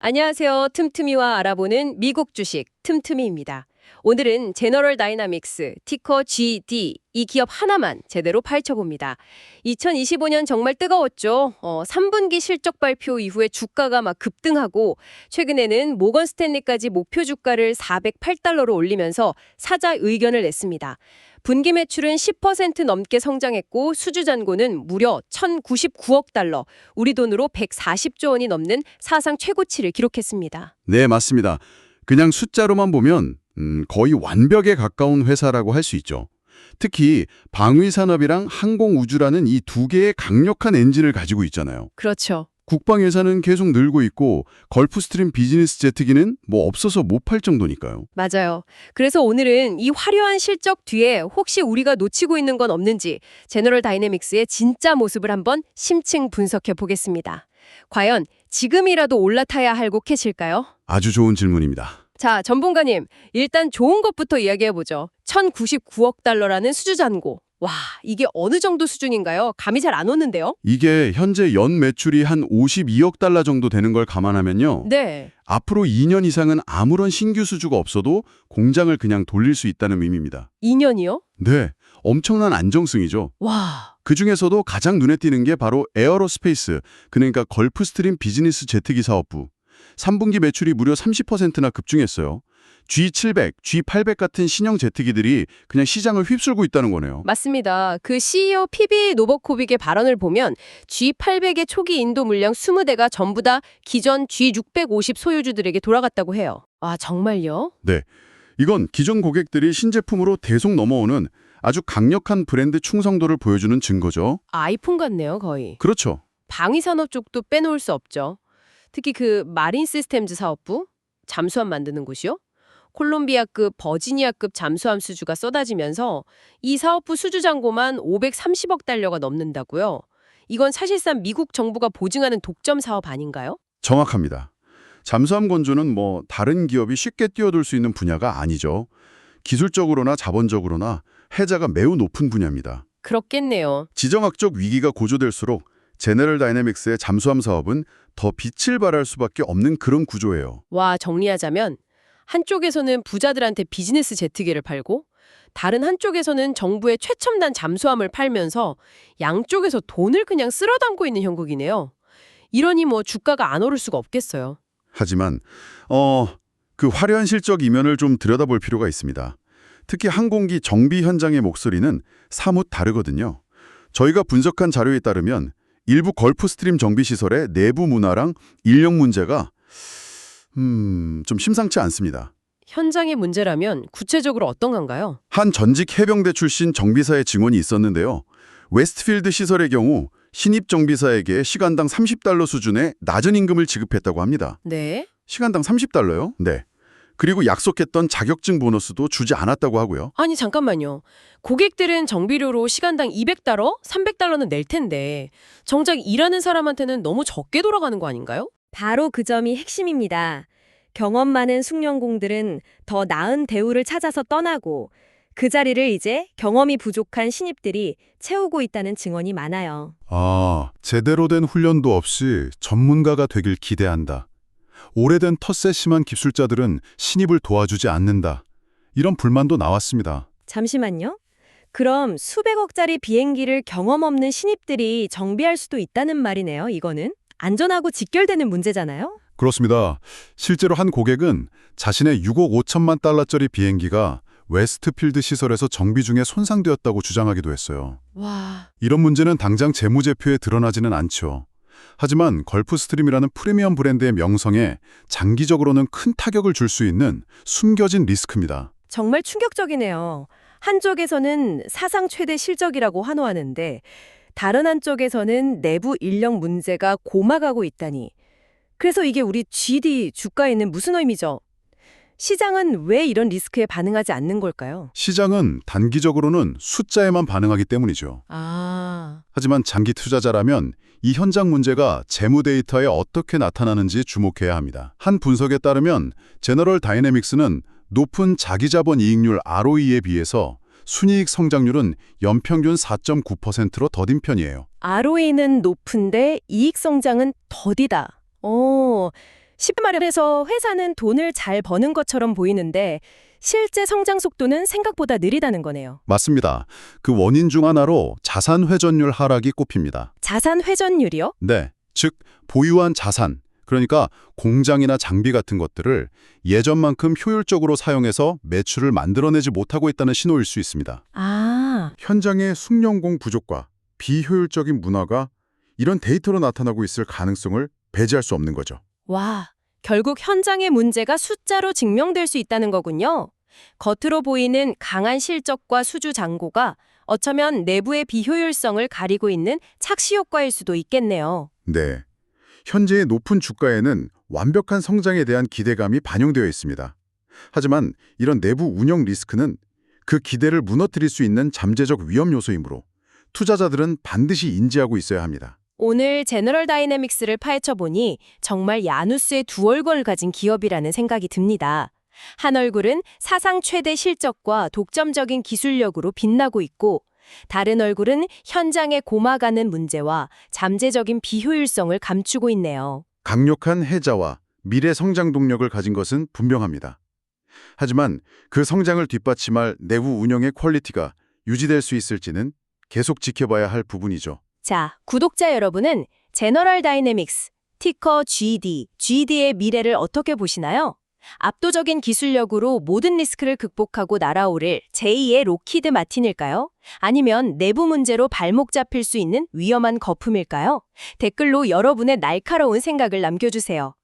안녕하세요. 틈틈이와 알아보는 미국 주식 틈틈이입니다. 오늘은 제너럴 다이나믹스, 티커 GD, 이 기업 하나만 제대로 파헤쳐봅니다. 2025년 정말 뜨거웠죠. 3분기 실적 발표 이후에 주가가 막 급등하고 최근에는 모건 스탠리까지 목표 주가를 $408로 올리면서 사자 의견을 냈습니다. 분기 매출은 10% 넘게 성장했고 수주 잔고는 무려 1,099억 달러, 우리 돈으로 140조 원이 넘는 사상 최고치를 기록했습니다. 네, 맞습니다. 그냥 숫자로만 보면 거의 완벽에 가까운 회사라고 할 수 있죠. 특히 방위산업이랑 항공우주라는 이 두 개의 강력한 엔진을 가지고 있잖아요. 그렇죠. 국방 예산은 계속 늘고 있고 걸프스트림 비즈니스 제트기는 없어서 못 팔 정도니까요. 맞아요. 그래서 오늘은 이 화려한 실적 뒤에 혹시 우리가 놓치고 있는 건 없는지 제너럴 다이내믹스의 진짜 모습을 한번 심층 분석해 보겠습니다. 과연 지금이라도 올라타야 할 곳이실까요? 아주 좋은 질문입니다. 자, 전문가님, 일단 좋은 것부터 이야기해보죠. 1,099억 달러라는 수주 잔고. 와, 이게 어느 정도 수준인가요? 감이 잘 안 오는데요? 이게 현재 연 매출이 한 52억 달러 정도 되는 걸 감안하면요. 네. 앞으로 2년 이상은 아무런 신규 수주가 없어도 공장을 그냥 돌릴 수 있다는 의미입니다. 2년이요? 네, 엄청난 안정성이죠. 와. 그중에서도 가장 눈에 띄는 게 바로 에어로스페이스, 그러니까 걸프스트림 비즈니스 제트기 사업부. 3분기 매출이 무려 30%나 급증했어요. G700, G800 같은 신형 제트기들이 그냥 시장을 휩쓸고 있다는 거네요. 맞습니다. 그 CEO PB 노버코빅의 발언을 보면 G800의 초기 인도 물량 20대가 전부 다 기존 G650 소유주들에게 돌아갔다고 해요. 와, 정말요? 네, 이건 기존 고객들이 신제품으로 대속 넘어오는 아주 강력한 브랜드 충성도를 보여주는 증거죠. 아이폰 같네요, 거의. 그렇죠. 방위산업 쪽도 빼놓을 수 없죠. 특히 그 마린 시스템즈 사업부, 잠수함 만드는 곳이요. 콜롬비아급, 버지니아급 잠수함 수주가 쏟아지면서 이 사업부 수주 잔고만 530억 달러가 넘는다고요. 이건 사실상 미국 정부가 보증하는 독점 사업 아닌가요? 정확합니다. 잠수함 건조는 다른 기업이 쉽게 뛰어들 수 있는 분야가 아니죠. 기술적으로나 자본적으로나 해자가 매우 높은 분야입니다. 그렇겠네요. 지정학적 위기가 고조될수록 제너럴 다이내믹스의 잠수함 사업은 더 빛을 발할 수밖에 없는 그런 구조예요. 와, 정리하자면 한쪽에서는 부자들한테 비즈니스 제트기를 팔고 다른 한쪽에서는 정부의 최첨단 잠수함을 팔면서 양쪽에서 돈을 그냥 쓸어 담고 있는 형국이네요. 이러니 주가가 안 오를 수가 없겠어요. 하지만 그 화려한 실적 이면을 좀 들여다볼 필요가 있습니다. 특히 항공기 정비 현장의 목소리는 사뭇 다르거든요. 저희가 분석한 자료에 따르면 일부 걸프스트림 정비시설의 내부 문화랑 인력 문제가 좀 심상치 않습니다. 현장의 문제라면 구체적으로 어떤 건가요? 한 전직 해병대 출신 정비사의 증언이 있었는데요. 웨스트필드 시설의 경우 신입 정비사에게 시간당 $30 수준의 낮은 임금을 지급했다고 합니다. 네. 시간당 $30요? 네. 그리고 약속했던 자격증 보너스도 주지 않았다고 하고요. 아니 잠깐만요. 고객들은 정비료로 시간당 $200, $300는 낼 텐데 정작 일하는 사람한테는 너무 적게 돌아가는 거 아닌가요? 바로 그 점이 핵심입니다. 경험 많은 숙련공들은 더 나은 대우를 찾아서 떠나고 그 자리를 이제 경험이 부족한 신입들이 채우고 있다는 증언이 많아요. 제대로 된 훈련도 없이 전문가가 되길 기대한다. 오래된 텃세 심한 기술자들은 신입을 도와주지 않는다. 이런 불만도 나왔습니다. 잠시만요. 그럼 수백억짜리 비행기를 경험 없는 신입들이 정비할 수도 있다는 말이네요, 이거는. 안전하고 직결되는 문제잖아요? 그렇습니다. 실제로 한 고객은 자신의 6억 5천만 달러짜리 비행기가 웨스트필드 시설에서 정비 중에 손상되었다고 주장하기도 했어요. 와. 이런 문제는 당장 재무제표에 드러나지는 않죠. 하지만 걸프스트림이라는 프리미엄 브랜드의 명성에 장기적으로는 큰 타격을 줄 수 있는 숨겨진 리스크입니다. 정말 충격적이네요. 한쪽에서는 사상 최대 실적이라고 환호하는데 다른 한쪽에서는 내부 인력 문제가 고막하고 있다니. 그래서 이게 우리 GD 주가에는 무슨 의미죠? 시장은 왜 이런 리스크에 반응하지 않는 걸까요? 시장은 단기적으로는 숫자에만 반응하기 때문이죠. 아. 하지만 장기 투자자라면 이 현장 문제가 재무 데이터에 어떻게 나타나는지 주목해야 합니다. 한 분석에 따르면 제너럴 다이내믹스는 높은 자기자본 이익률 ROE에 비해서 순이익 성장률은 연평균 4.9%로 더딘 편이에요. ROE는 높은데 이익 성장은 더디다. 쉽게 말해서 회사는 돈을 잘 버는 것처럼 보이는데 실제 성장 속도는 생각보다 느리다는 거네요. 맞습니다. 그 원인 중 하나로 자산 회전율 하락이 꼽힙니다. 자산 회전율이요? 네, 즉 보유한 자산, 그러니까 공장이나 장비 같은 것들을 예전만큼 효율적으로 사용해서 매출을 만들어내지 못하고 있다는 신호일 수 있습니다. 아, 현장의 숙련공 부족과 비효율적인 문화가 이런 데이터로 나타나고 있을 가능성을 배제할 수 없는 거죠. 와, 결국 현장의 문제가 숫자로 증명될 수 있다는 거군요. 겉으로 보이는 강한 실적과 수주 잔고가 어쩌면 내부의 비효율성을 가리고 있는 착시 효과일 수도 있겠네요. 네. 현재의 높은 주가에는 완벽한 성장에 대한 기대감이 반영되어 있습니다. 하지만 이런 내부 운영 리스크는 그 기대를 무너뜨릴 수 있는 잠재적 위험 요소이므로 투자자들은 반드시 인지하고 있어야 합니다. 오늘 제너럴 다이내믹스를 파헤쳐보니 정말 야누스의 두 얼굴을 가진 기업이라는 생각이 듭니다. 한 얼굴은 사상 최대 실적과 독점적인 기술력으로 빛나고 있고 다른 얼굴은 현장에 고마가는 문제와 잠재적인 비효율성을 감추고 있네요. 강력한 해자와 미래 성장 동력을 가진 것은 분명합니다. 하지만 그 성장을 뒷받침할 내부 운영의 퀄리티가 유지될 수 있을지는 계속 지켜봐야 할 부분이죠. 자, 구독자 여러분은 제너럴 다이내믹스, 티커 GD의 미래를 어떻게 보시나요? 압도적인 기술력으로 모든 리스크를 극복하고 날아오를 제2의 록히드 마틴일까요? 아니면 내부 문제로 발목 잡힐 수 있는 위험한 거품일까요? 댓글로 여러분의 날카로운 생각을 남겨주세요.